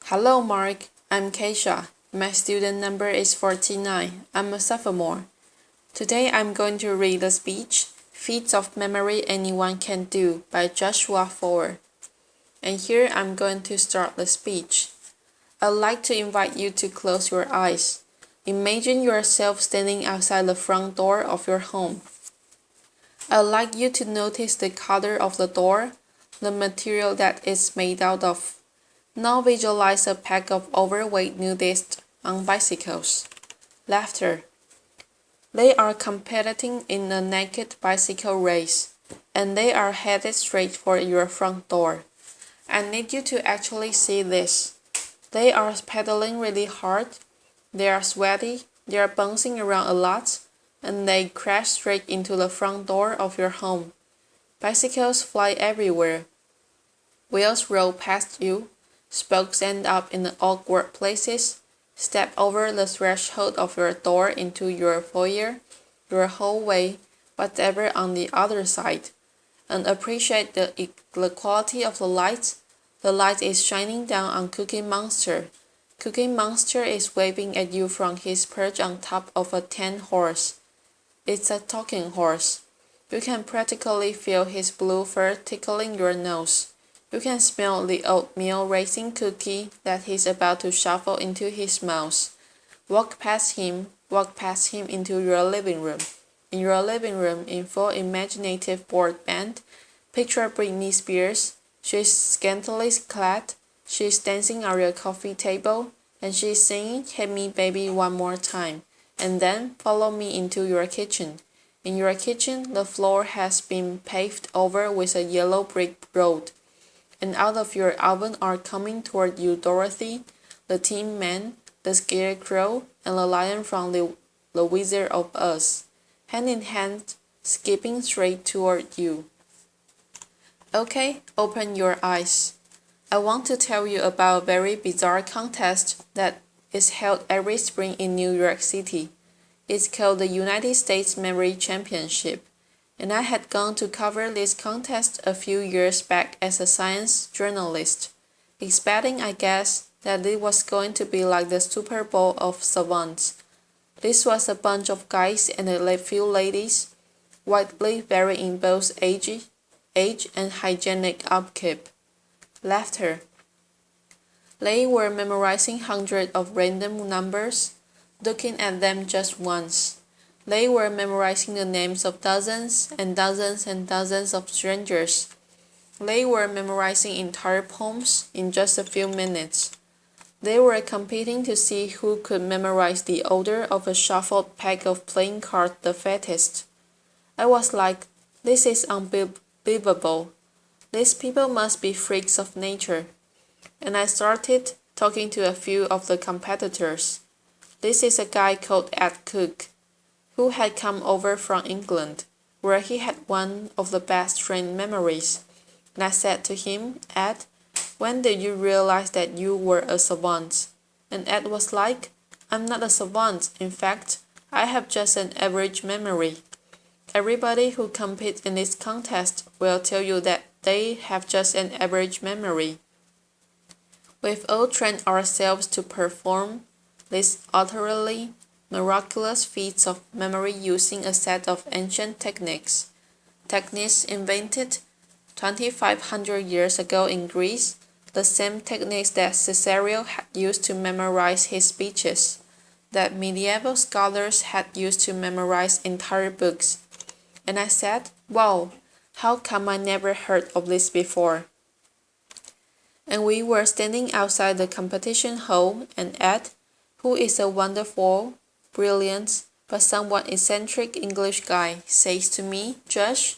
Hello, Mark. I'm Keisha. My student number is 49. I'm a sophomore. Today I'm going to read the speech, Feats of Memory Anyone Can Do by Joshua Foer. And here I'm going to start the speech. I'd like to invite you to close your eyes. Imagine yourself standing outside the front door of your home. I'd like you to notice the color of the door, the material that it's made out of. Now visualize a pack of overweight nudists on bicycles. Laughter. They are competing in a naked bicycle race, and they are headed straight for your front door. I need you to actually see this. They are pedaling really hard, they are sweaty, they are bouncing around a lot, and they crash straight into the front door of your home. Bicycles fly everywhere. Wheels roll past you. Spokes end up in awkward places. Step over the threshold of your door into your foyer, your hallway, whatever on the other side, and appreciate the quality of the light. The light is shining down on Cookie Monster. Cookie Monster is waving at you from his perch on top of a tan horse. It's a talking horse. You can practically feel his blue fur tickling your nose. You can smell the oatmeal raisin cookie that he's about to shuffle into his mouth. Walk past him into your living room. In your living room, in full imaginative board band, picture Britney Spears. She's scantily clad, she's dancing on your coffee table, and she's singing Hit Me Baby One More Time, and then follow me into your kitchen. In your kitchen, the floor has been paved over with a yellow brick road. And out of your oven are coming toward you Dorothy, the Tin Man, the Scarecrow, and the Lion from the Wizard of Oz, hand in hand, skipping straight toward you. Okay, open your eyes. I want to tell you about a very bizarre contest that is held every spring in New York City. It's called the United States Memory Championship. And I had gone to cover this contest a few years back as a science journalist, expecting, I guess, that it was going to be like the Super Bowl of savants. This was a bunch of guys and a few ladies, widely varied in both age and hygienic upkeep. Laughter. They were memorizing hundreds of random numbers, looking at them just once. They were memorizing the names of dozens and dozens and dozens of strangers. They were memorizing entire poems in just a few minutes. They were competing to see who could memorize the odor of a shuffled pack of playing cards the fattest. I was like, this is unbelievable. These people must be freaks of nature. And I started talking to a few of the competitors. This is a guy called Ed Cook, who had come over from England, where he had one of the best trained memories. And I said to him, Ed, when did you realize that you were a savant? And Ed was like, I'm not a savant. In fact, I have just an average memory. Everybody who competes in this contest will tell you that they have just an average memory. We've all trained ourselves to perform these utterly miraculous feats of memory using a set of ancient techniques. Techniques invented 2,500 years ago in Greece, the same techniques that Cicero had used to memorize his speeches, that medieval scholars had used to memorize entire books. And I said, wow, how come I never heard of this before? And we were standing outside the competition hall, and Ed, who is a wonderful, brilliant, but somewhat eccentric English guy, says to me, Josh,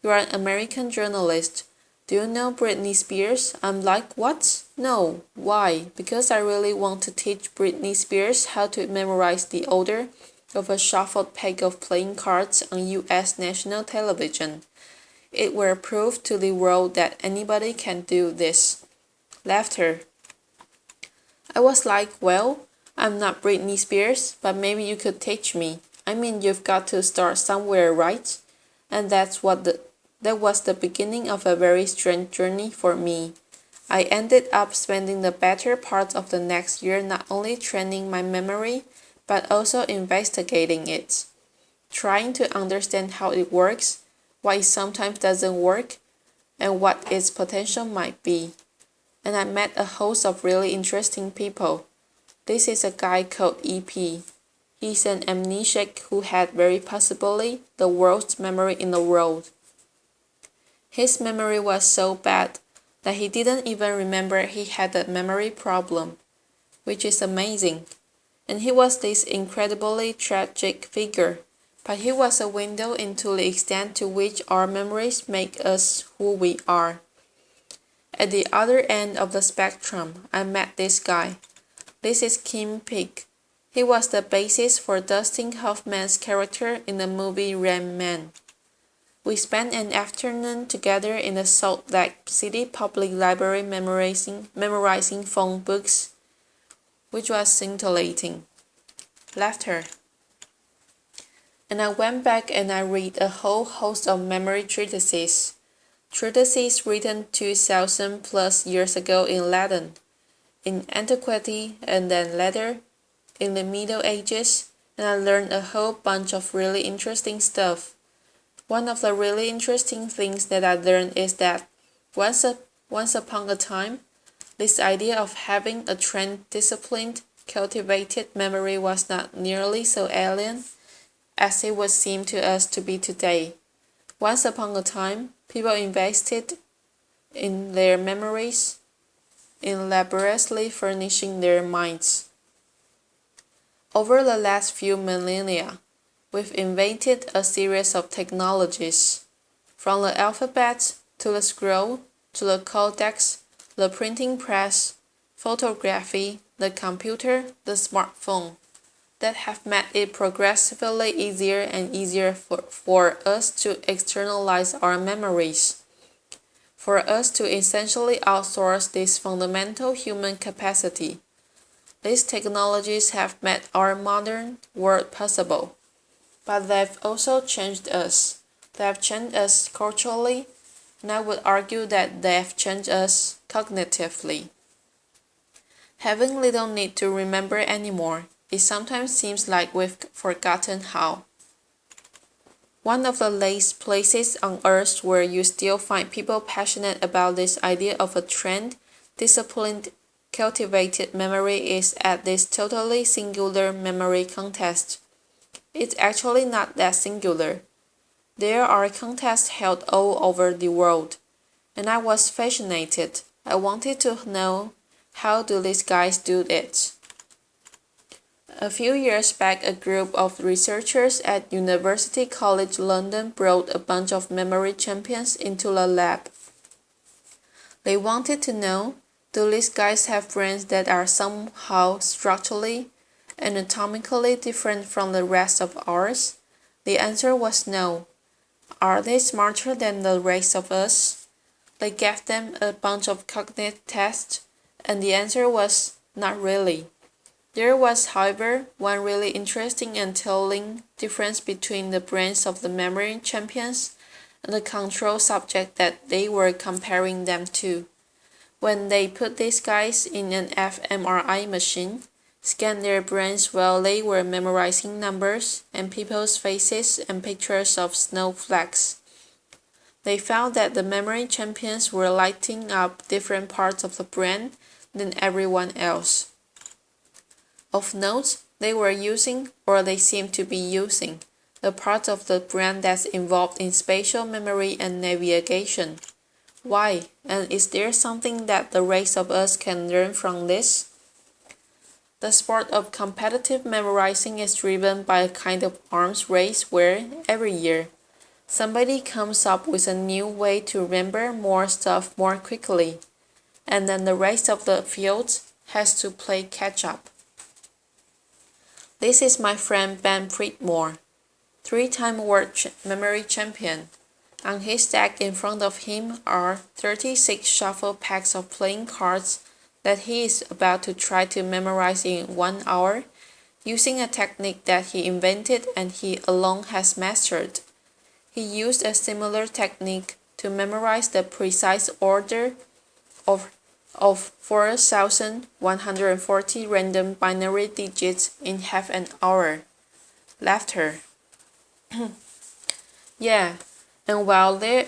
you are an American journalist. Do you know Britney Spears? I'm like, what? No. Why? Because I really want to teach Britney Spears how to memorize the odor of a shuffled pack of playing cards on US national television. It will prove to the world that anybody can do this. Laughter. I was like, well, I'm not Britney Spears, but maybe you could teach me. I mean, you've got to start somewhere, right? And that was the beginning of a very strange journey for me. I ended up spending the better part of the next year not only training my memory, but also investigating it, trying to understand how it works, why it sometimes doesn't work, and what its potential might be. And I met a host of really interesting people. This is a guy called EP. He's an amnesiac who had very possibly the worst memory in the world. His memory was so bad that he didn't even remember he had a memory problem, which is amazing. And he was this incredibly tragic figure, but he was a window into the extent to which our memories make us who we are. At the other end of the spectrum, I met this guy. This is Kim Peek. He was the basis for Dustin Hoffman's character in the movie Rain Man. We spent an afternoon together in the Salt Lake City Public Library memorizing phone books, which was scintillating. Laughter. And I went back and I read a whole host of memory treatises written 2,000 plus years ago in Latin, in antiquity, and then later, in the Middle Ages, and I learned a whole bunch of really interesting stuff. One of the really interesting things that I learned is that once upon a time, this idea of having a trained, disciplined, cultivated memory was not nearly so alien as it would seem to us to be today. Once upon a time, people invested in their memories, in laboriously furnishing their minds. Over the last few millennia, we've invented a series of technologies, from the alphabet to the scroll to the codex, the printing press, photography, the computer, the smartphone, that have made it progressively easier and easier for us to externalize our memories, for us to essentially outsource this fundamental human capacity. These technologies have made our modern world possible, but they've also changed us. They've changed us culturally, and I would argue that they've changed us cognitively. Having little need to remember anymore, it sometimes seems like we've forgotten how. One of the last places on earth where you still find people passionate about this idea of a trained, disciplined, cultivated memory is at this totally singular memory contest. It's actually not that singular. There are contests held all over the world, and I was fascinated. I wanted to know, how do these guys do it? A few years back, a group of researchers at University College London brought a bunch of memory champions into the lab. They wanted to know, do these guys have brains that are somehow structurally, anatomically different from the rest of ours? The answer was no. Are they smarter than the rest of us? They gave them a bunch of cognitive tests, and the answer was not really. There was, however, one really interesting and telling difference between the brains of the memory champions and the control subject that they were comparing them to. When they put these guys in an fMRI machine, scanned their brains while they were memorizing numbers and people's faces and pictures of snowflakes, they found that the memory champions were lighting up different parts of the brain than everyone else. Of note, they were using, or they seemed to be using, the part of the brain that's involved in spatial memory and navigation. Why? And is there something that the rest of us can learn from this? The sport of competitive memorizing is driven by a kind of arms race where, every year, somebody comes up with a new way to remember more stuff more quickly, and then the rest of the field has to play catch-up. This is my friend Ben Pridmore, 3-time world memory champion. On his deck in front of him are 36 shuffle packs of playing cards that he is about to try to memorize in 1 hour, using a technique that he invented and he alone has mastered. He used a similar technique to memorize the precise order of of 4,140 random binary digits in half an hour. Laughter. Yeah, and while there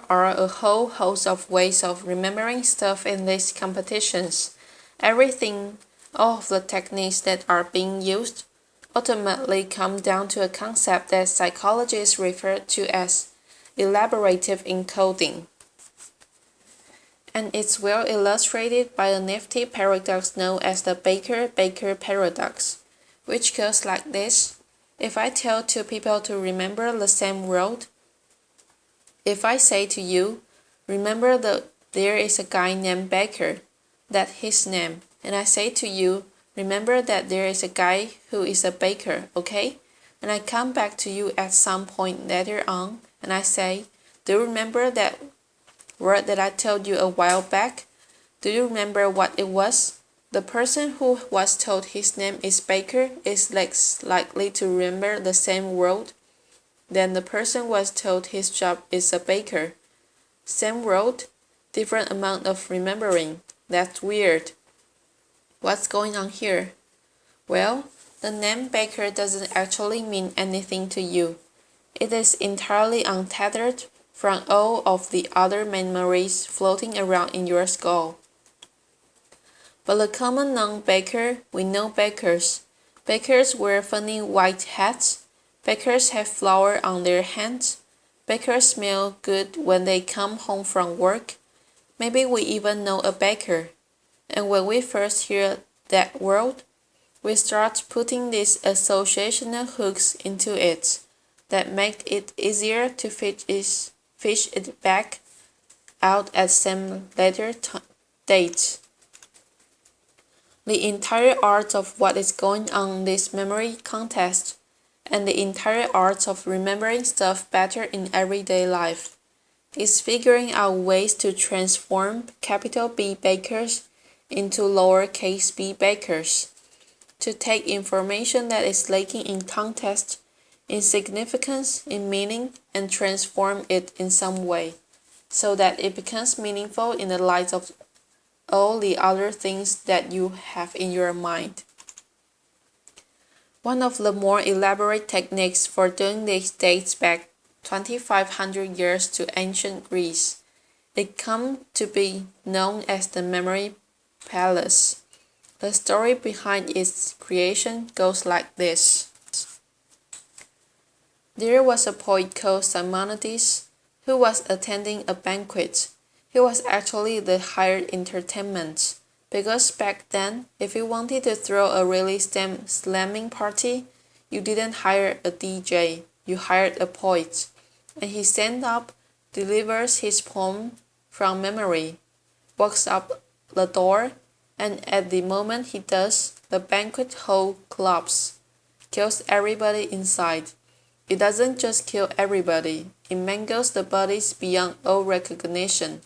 are a whole host of ways of remembering stuff in these competitions, all of the techniques that are being used, ultimately come down to a concept that psychologists refer to as elaborative encoding. And it's well illustrated by a nifty paradox known as the Baker-Baker paradox, which goes like this. If I tell two people to remember the same road, if I say to you, remember there is a guy named Baker, that's his name, and I say to you, remember that there is a guy who is a baker, okay? And I come back to you at some point later on, and I say, do you remember that word that I told you a while back? Do you remember what it was? The person who was told his name is Baker is less likely to remember the same word than the person who was told his job is a baker. Same word, different amount of remembering. That's weird. What's going on here? Well, the name Baker doesn't actually mean anything to you. It is entirely untethered from all of the other memories floating around in your skull. But the common non-baker, we know bakers. Bakers wear funny white hats. Bakers have flour on their hands. Bakers smell good when they come home from work. Maybe we even know a baker. And when we first hear that word, we start putting these associational hooks into it that make it easier to fish it back out at some later date. The entire art of what is going on in this memory contest, and the entire art of remembering stuff better in everyday life, is figuring out ways to transform capital B bakers into lowercase b bakers, to take information that is lacking in context, in significance, in meaning, and transform it in some way, so that it becomes meaningful in the light of all the other things that you have in your mind. One of the more elaborate techniques for doing this dates back 2,500 years to ancient Greece. It come to be known as the memory palace. The story behind its creation goes like this. There was a poet called Simonides who was attending a banquet. He was actually the hired entertainment, because back then, if you wanted to throw a really slamming party, you didn't hire a DJ, you hired a poet, and he stands up, delivers his poem from memory, walks up the door, and at the moment he does, the banquet hall collapses, kills everybody inside. It doesn't just kill everybody, it mangles the bodies beyond all recognition.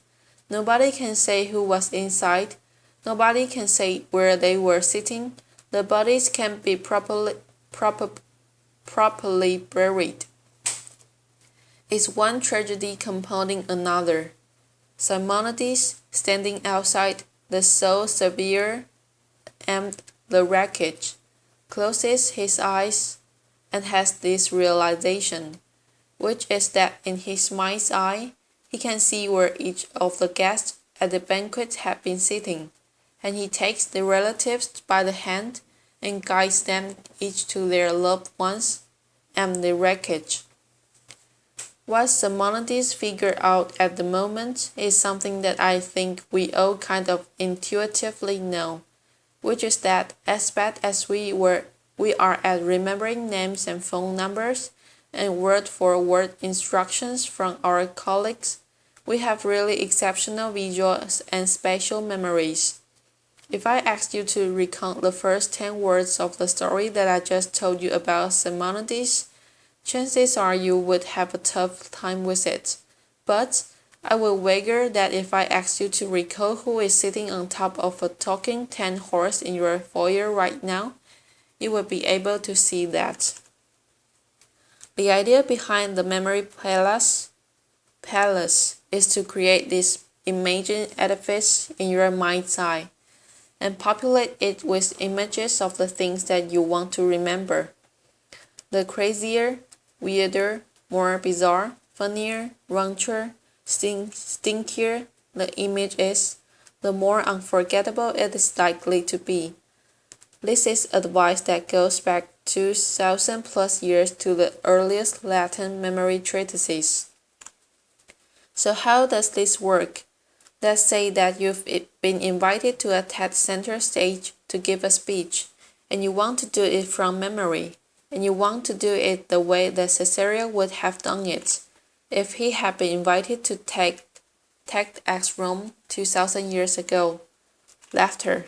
Nobody can say who was inside. Nobody can say where they were sitting. The bodies can't be properly buried. It's one tragedy compounding another. Simonides, standing outside the so severe and the wreckage, closes his eyes and has this realization, which is that in his mind's eye, he can see where each of the guests at the banquet had been sitting, and he takes the relatives by the hand and guides them each to their loved ones and the wreckage. What Simonides figured out at the moment is something that I think we all kind of intuitively know, which is that as bad as we are at remembering names and phone numbers and word-for-word instructions from our colleagues, we have really exceptional visual and spatial memories. If I asked you to recount the first 10 words of the story that I just told you about Simonides, chances are you would have a tough time with it. But I will wager that if I asked you to recall who is sitting on top of a talking tan horse in your foyer right now, you would be able to see that. The idea behind the memory palace is to create this imagined edifice in your mind's eye and populate it with images of the things that you want to remember. The crazier, weirder, more bizarre, funnier, raunchier, stinkier the image is, the more unforgettable it is likely to be. This is advice that goes back 2,000 plus years to the earliest Latin memory treatises. So how does this work? Let's say that you've been invited to a TED Center stage to give a speech, and you want to do it from memory, and you want to do it the way that Caesarea would have done it, if he had been invited to TEDx Rome 2,000 years ago. Laughter.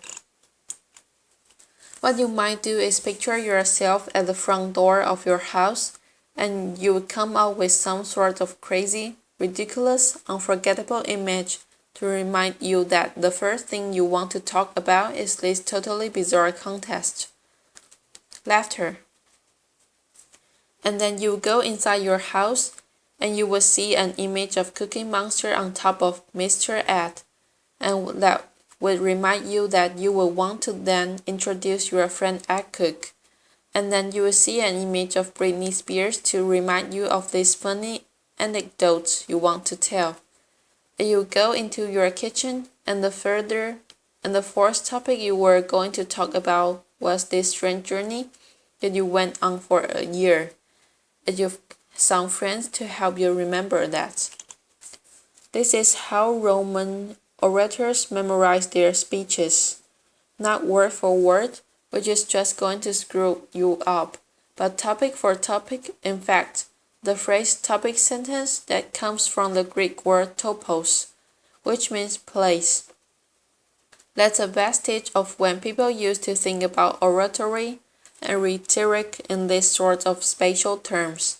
What you might do is picture yourself at the front door of your house, and you would come up with some sort of crazy, ridiculous, unforgettable image to remind you that the first thing you want to talk about is this totally bizarre contest. Laughter. And then you go inside your house and you will see an image of Cookie Monster on top of Mr. Ed, and that would remind you that you will want to then introduce your friend Ed Cook. And then you will see an image of Britney Spears to remind you of these funny anecdotes you want to tell. And you go into your kitchen, and the fourth topic you were going to talk about was this strange journey that you went on for a year. And you've some friends to help you remember that. This is how Roman orators memorize their speeches. Not word for word, which is just going to screw you up, but topic for topic. In fact, the phrase topic sentence that comes from the Greek word topos, which means place. That's a vestige of when people used to think about oratory and rhetoric in this sort of spatial terms.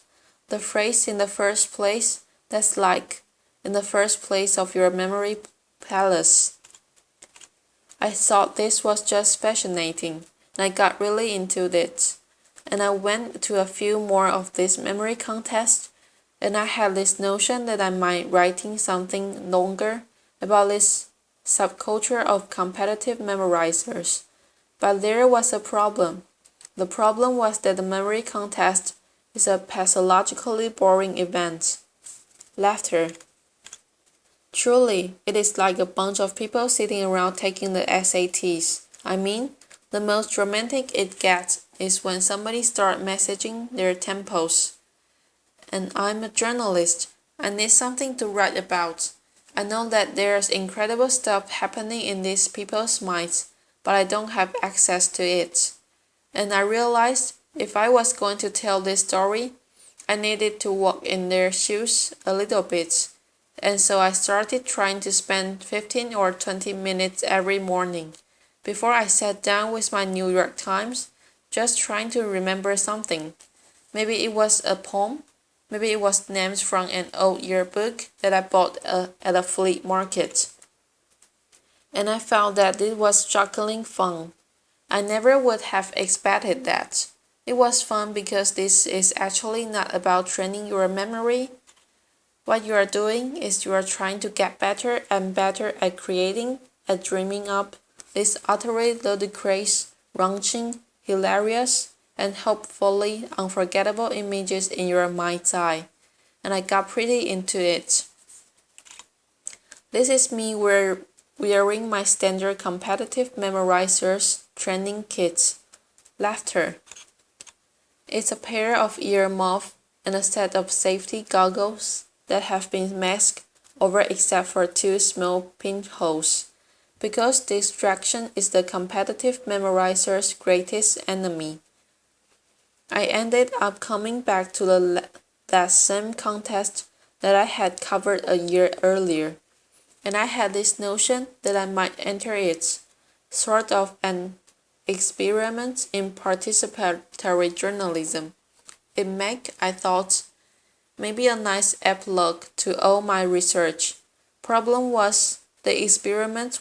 The phrase in the first place, that's like in the first place of your memory palace. I thought this was just fascinating, and I got really into it. And I went to a few more of these memory contests, and I had this notion that I might writing something longer about this subculture of competitive memorizers. But there was a problem. The problem was that the memory contest is a pathologically boring event. Laughter. Truly, it is like a bunch of people sitting around taking the SATs. I mean, the most romantic it gets is when somebody starts messaging their tempos. And I'm a journalist. I need something to write about. I know that there's incredible stuff happening in these people's minds, but I don't have access to it. And I realized if I was going to tell this story, I needed to walk in their shoes a little bit. And so I started trying to spend 15 or 20 minutes every morning, before I sat down with my New York Times, just trying to remember something. Maybe it was a poem, maybe it was names from an old yearbook that I bought at a flea market. And I found that it was shockingly fun. I never would have expected that. It was fun because this is actually not about training your memory. What you are doing is you are trying to get better and better at creating, at dreaming up these utterly ludicrous, raunching, hilarious, and hopefully unforgettable images in your mind's eye. And I got pretty into it. This is me wearing my standard competitive memorizers training kits. Laughter. It's a pair of earmuffs and a set of safety goggles that have been masked over except for two small pinholes, because distraction is the competitive memorizer's greatest enemy. I ended up coming back to that same contest that I had covered a year earlier, and I had this notion that I might enter it, sort of an experiment in participatory journalism. It make, I thought, maybe a nice epilogue to all my research. Problem was, the experiment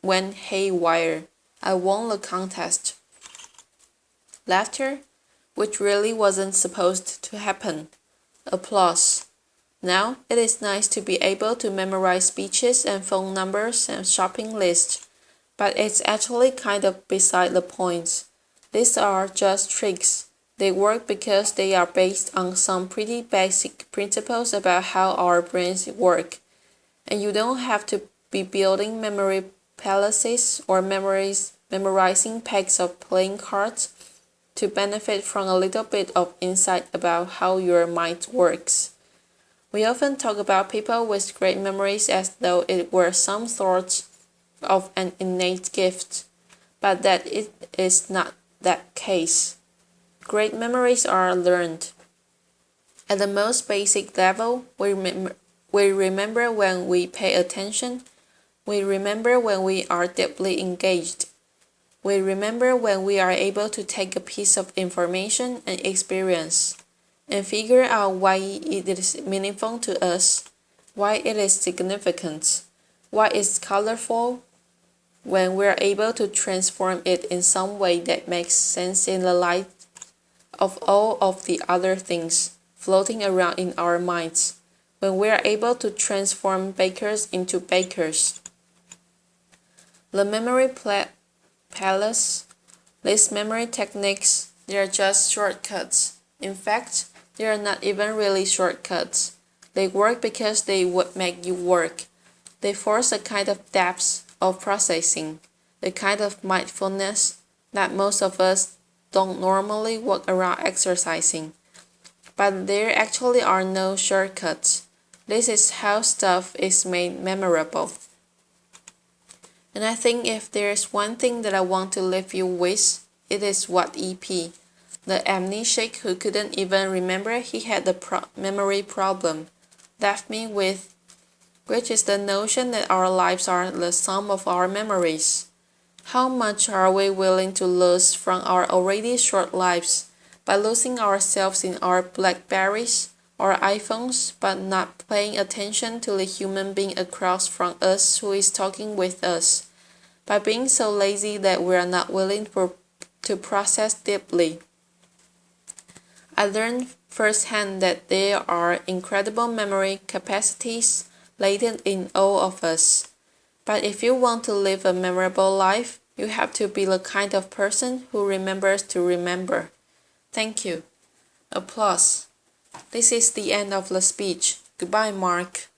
went haywire. I won the contest. Laughter, which really wasn't supposed to happen. Applause. Now, it is nice to be able to memorize speeches and phone numbers and shopping lists, but it's actually kind of beside the point. These are just tricks. They work because they are based on some pretty basic principles about how our brains work. And you don't have to be building memory palaces or memorizing packs of playing cards to benefit from a little bit of insight about how your mind works. We often talk about people with great memories as though it were some sort of an innate gift, but that it is not that case. Great memories are learned. At the most basic level, we remember when we pay attention. We remember when we are deeply engaged. We remember when we are able to take a piece of information and experience and figure out why it is meaningful to us, why it is significant, why it's colorful, when we're able to transform it in some way that makes sense in the light of all of the other things floating around in our minds, when we're able to transform bakers into bakers. The memory palace, these memory techniques, they're just shortcuts. In fact, they are not even really shortcuts. They work because they would make you work. They force a kind of depth of processing, the kind of mindfulness that most of us don't normally walk around exercising. But there actually are no shortcuts. This is how stuff is made memorable. And I think if there's one thing that I want to leave you with, it is what EP, the amnesiac who couldn't even remember he had a memory problem, left me with, which is the notion that our lives are the sum of our memories. How much are we willing to lose from our already short lives by losing ourselves in our Blackberries or iPhones but not paying attention to the human being across from us who is talking with us, by being so lazy that we are not willing to process deeply. I learned firsthand that there are incredible memory capacities latent in all of us. But if you want to live a memorable life, you have to be the kind of person who remembers to remember. Thank you. Applause. This is the end of the speech. Goodbye, Mark.